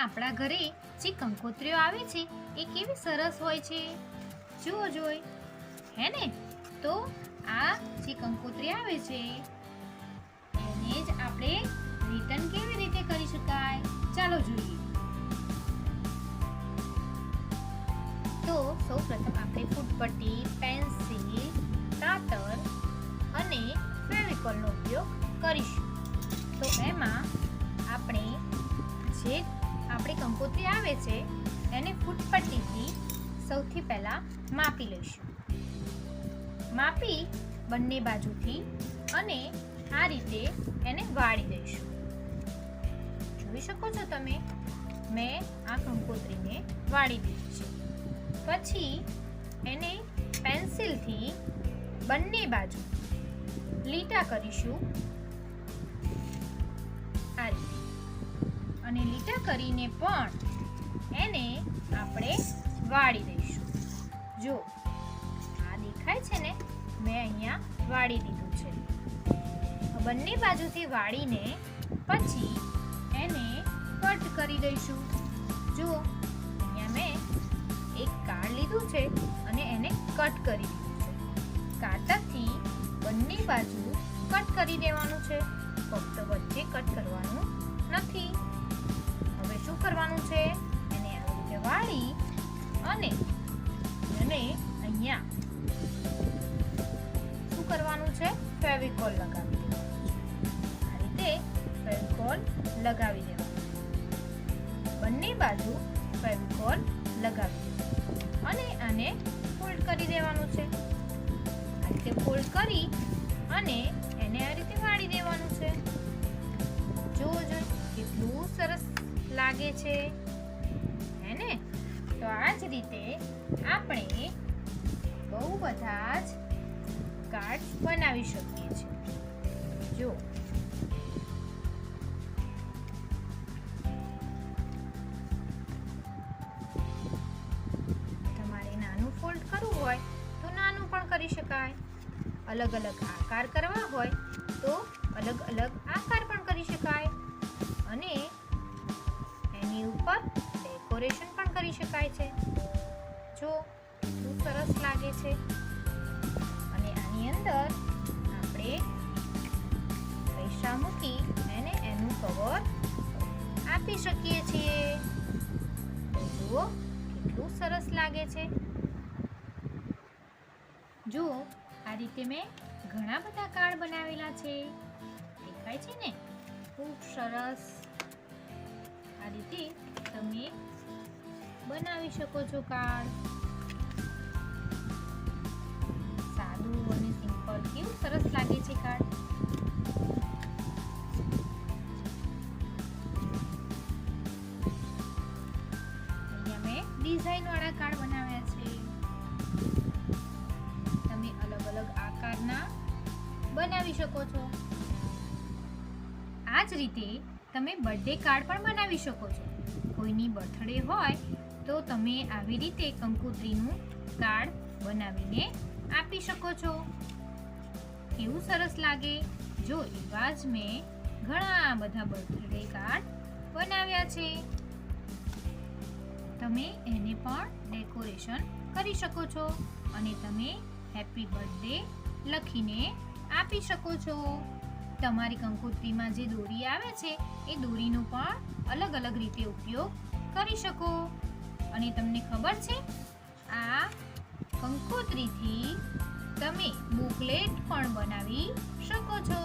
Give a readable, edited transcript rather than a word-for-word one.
આપણા ઘરે જે કંકોત્રીઓ આવે છે એ કેવી સરસ હોય છે, જુઓ જોઈ, હે ને? તો આ જે કંકોત્રી આવે છે એને જ આપણે રિટર્ન કેવી રીતે કરી શકાય, ચાલો જોઈએ. તો સૌપ્રથમ આપણે ફૂટપટ્ટી, પેન્સિલ, કાતર અને ફેવિકોલનો ઉપયોગ કરીશું. તો એમાં આપણે જે આપણી કંકોત્રી આવે છે એને ફૂટપટ્ટીથી સૌથી પહેલા માપી લઈશું. માપી બંને બાજુથી અને આ રીતે એને વાળી દઈશું. જોઈ શકો છો તમે, મેં આ કંકોત્રીને વાળી દીધી છે. પછી એને પેન્સિલથી બંને બાજુ લીટા કરીશું આ રીતે, અને લીટા કરીને પણ એને આપણે વાળી દઈશું. જો આ દેખાય છે ને, મેં અહીંયા વાળી દીધું છે. બંને બાજુથી વાળીને પછી એને કટ કરી દઈશું. જો અહીંયા મેં એક કાર્ડ લીધું છે અને એને કટ કરી દીધું છે. કાતરથી બંને બાજુ કટ કરી દેવાનું છે, ફક્ત વચ્ચે કટ કરવાનું નથી. હવે શું કરવાનું છે, એને આવી રીતે વાળી અને અહીંયા શું કરવાનું છે, ફેવિકોલ લગાવી દેવાનું છે. આ રીતે ફેવિકોલ લગાવી દેવાનું, બંને બાજુ ફેવિકોલ લગાવી દેવાનું અને આને ફોલ્ડ કરી દેવાનું છે. આ રીતે ફોલ્ડ કરી અને એને આ રીતે વાળી દેવાનું છે. જો કેટલું સરસ લાગે છે, હે ને? તો આ જ રીતે આપણે બહુ બધા જ કાર્ડ્સ બનાવી શકીએ છીએ. જો તમારે નાનું ફોલ્ડ કરવું હોય તો નાનું પણ કરી શકાય. અલગ અલગ આકાર કરવા હોય તો અલગ અલગ આકાર પણ કરી શકાય અને એની ઉપર ડેકોરેશન પણ કરી શકાય છે. જો કેટલું સરસ લાગે છે. અને આની અંદર આપણે પૈસા મૂકી એને એનું કવર આપી શકીએ છીએ. જુઓ કેટલું સરસ લાગે છે. જુઓ આ રીતે મેં ઘણા બધા કાર્ડ બનાવેલા છે, દેખાય છે ને? ખૂબ સરસ. આ રીતે તમે બનાવી શકો છો કાર્ડ. સાદું અને સિમ્પલ, કેવું સરસ લાગે છે કાર્ડ. અહીંયા મેં ડિઝાઇન વાળા કાર્ડ બનાવ્યા છે. તમે અલગ અલગ આકારના બનાવી શકો છો. આ જ રીતે તમે બર્થડે કાર્ડ પણ બનાવી શકો છો. કોઈની બર્થડે હોય તો તમે આવી રીતે કંકોત્રીનું કાર્ડ બનાવીને આપી શકો છો. કેવું સરસ લાગે. જો એવા જ મેં ઘણા બધા બર્થડે કાર્ડ બનાવ્યા છે. તમે એને પણ ડેકોરેશન કરી શકો છો અને તમે હેપી બર્થડે લખીને આપી શકો છો. તમારી કંકોત્રીમાં જે દોરી આવે છે એ દોરીનો પણ અલગ અલગ રીતે ઉપયોગ કરી શકો. અને તમને ખબર છે, આ કંકોત્રીથી તમે બુકલેટ પણ બનાવી શકો છો.